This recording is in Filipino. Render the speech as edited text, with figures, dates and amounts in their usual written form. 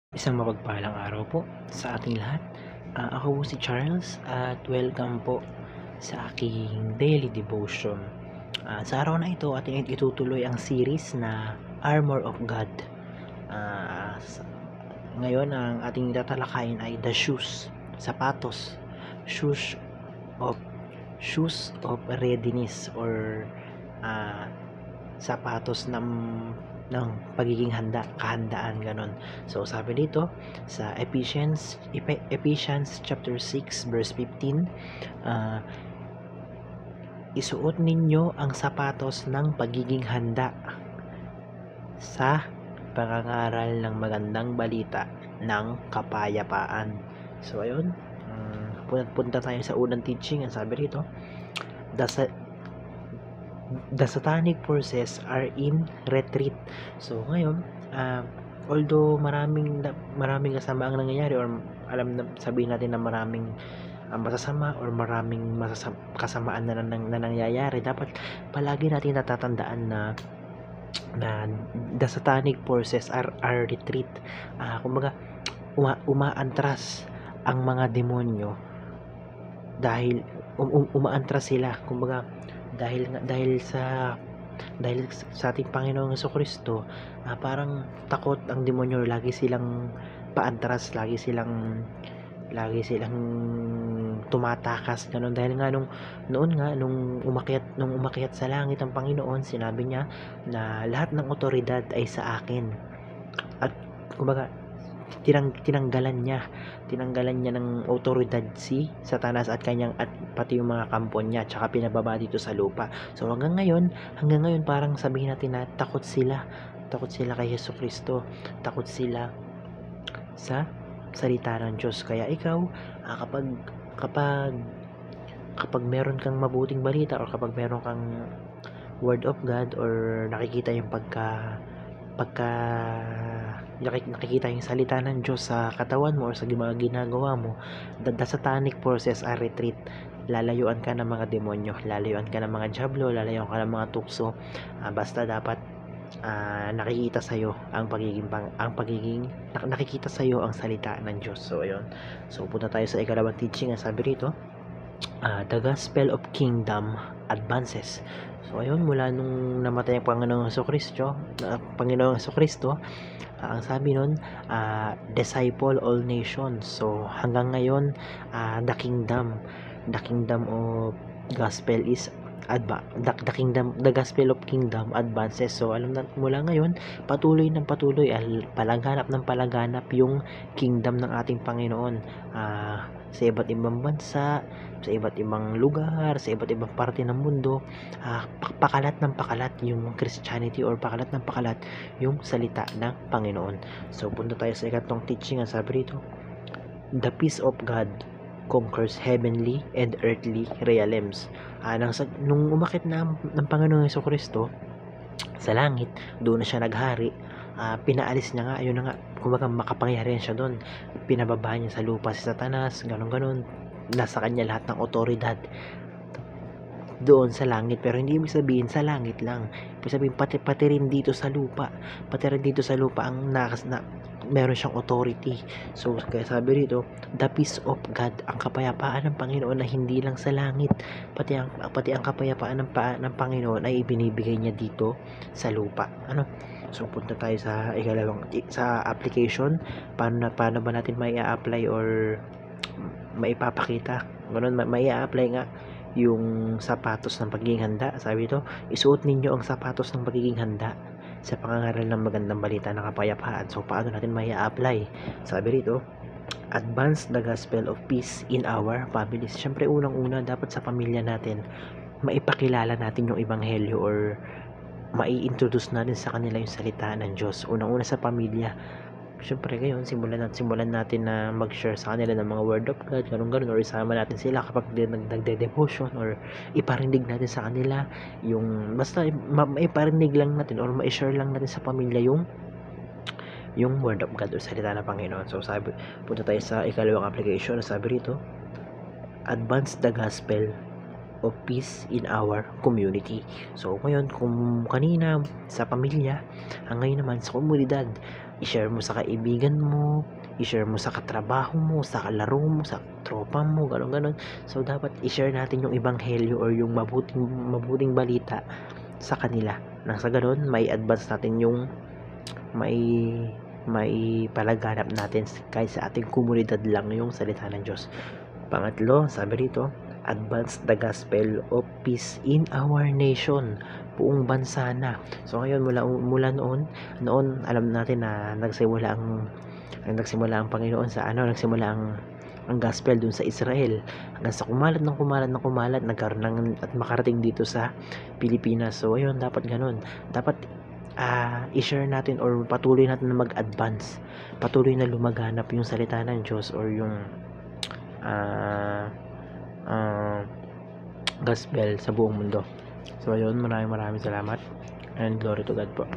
Isang mapagpalang araw po sa ating lahat. Ako po si Charles at welcome po sa aking daily devotion. Sa araw na ito ating itutuloy ang series na Armor of God. Ngayon ang ating tatalakayin ay the shoes, sapatos, shoes of readiness or sapatos ng pagiging handa, kahandaan, ganon. So sabi dito sa Ephesians chapter 6 verse 15, isuot ninyo ang sapatos ng pagiging handa sa pangangaral ng magandang balita ng kapayapaan. So ayun, punta tayo sa unang teaching. Ang sabi rito, the satanic forces are in retreat. So ngayon, although maraming kasama ang nangyayari, or sabihin natin na maraming masasama or maraming kasamaan na nangyayari, dapat palagi natin natatandaan na the satanic forces are retreat. Kumbaga umaantras ang mga demonyo dahil umaantras sila, kumbaga dahil sa ating Panginoong Jesucristo. Parang takot ang demonyo, lagi silang paantras, lagi silang tumatakas, ganun. Dahil nga nung umakyat sa langit ang Panginoon, sinabi niya na lahat ng otoridad ay sa akin. At kumbaga tinanggalan niya ng otoridad si Satanas at pati yung mga kampo niya, tsaka pinababa dito sa lupa. So hanggang ngayon parang sabihin natin na takot sila kay Jesucristo, takot sila sa salita ng Diyos. Kaya ikaw, kapag meron kang mabuting balita, or kapag meron kang word of God, or nakikita yung nakikita yung salita ng Diyos sa katawan mo or sa mga ginagawa mo, the satanic forces are retreat. Lalayuan ka ng mga demonyo, lalayuan ka ng mga diablo, lalayuan ka ng mga tukso. Basta dapat nakikita sa iyo nakikita sa iyo ang salita ng Diyos. So ayun. So punta tayo sa ikalawang teaching. Ang sabi rito, the gospel of kingdom advances. So ayun, mula nung namatay ang Panginoong Jesucristo, ang sabi nun, disciple all nations. So hanggang ngayon, the kingdom of gospel is the gospel of kingdom advances. So alam na, mula ngayon patuloy palaganap yung kingdom ng ating Panginoon sa iba't ibang bansa, sa iba't ibang lugar, sa iba't ibang parte ng mundo. Pakalat yung Christianity, or pakalat yung salita ng Panginoon. So punta tayo sa ikatlong teaching. Ang sabi rito, the peace of God conquers heavenly and earthly realms. Nung umakit na ng Panginoong Jesucristo sa langit, doon na siya naghari. Pinaalis niya nga, ayun na nga, kumbaga makapangyarihan siya doon. Pinababa niya sa lupa si Satanas, ganun. Nasa kanya lahat ng otoridad doon sa langit. Pero hindi ibig sabihin sa langit lang, ibig sabihin pati rin dito sa lupa ang meron siyang authority. So kaya sabi rito, the peace of God, ang kapayapaan ng Panginoon na hindi lang sa langit, pati ang kapayapaan ng Panginoon ay ibinibigay niya dito sa lupa. So punta tayo sa sa application. Paano ba natin mai-apply or maipapakita, ganun, mai-apply nga yung sapatos ng pagiging handa. Sabi ito, isuot ninyo ang sapatos ng pagiging handa sa pangangaral ng magandang balita ng kapayapaan. So paano natin mai-apply? Sabi rito, advance the gospel of peace in our families. Siyempre unang-una, dapat sa pamilya natin maipakilala natin yung ebanghelyo, or mai-introduce natin sa kanila yung salita ng Diyos. Unang-una sa pamilya. Siyempre ngayon, simulan natin na mag-share sa kanila ng mga word of God, ganun, or isama natin sila kapag nagde-devotion, or iparinig natin sa kanila yung, basta maiparinig lang natin or ma-share lang natin sa pamilya yung word of God o salita ng Panginoon. So punta tayo sa ikalawang application. Sabi rito, advance the gospel of peace in our community. So ngayon, kung kanina sa pamilya, ngayon naman sa komunidad, i-share mo sa kaibigan mo, i-share mo sa katrabaho mo, sa kalaro mo, sa tropa mo, gano'n. So dapat i-share natin yung ebanghelyo or yung mabuting balita sa kanila. Nang sa gano'n, may advance natin yung may palaganap natin kahit sa ating komunidad lang yung salita ng Diyos. Pangatlo, sabi rito, advance the gospel of peace in our nation. Buong bansa na. So ngayon mula noon alam natin na nagsimula ang Panginoon sa nagsimula ang gospel dun sa Israel. Hanggang sa kumalat nagkaroon at makarating dito sa Pilipinas. So ayun, dapat ganun. Dapat i-share natin or patuloy natin na mag-advance. Patuloy na lumaganap yung salita ng Diyos or yung gospel sa buong mundo. So ayun, maraming salamat and glory to God po.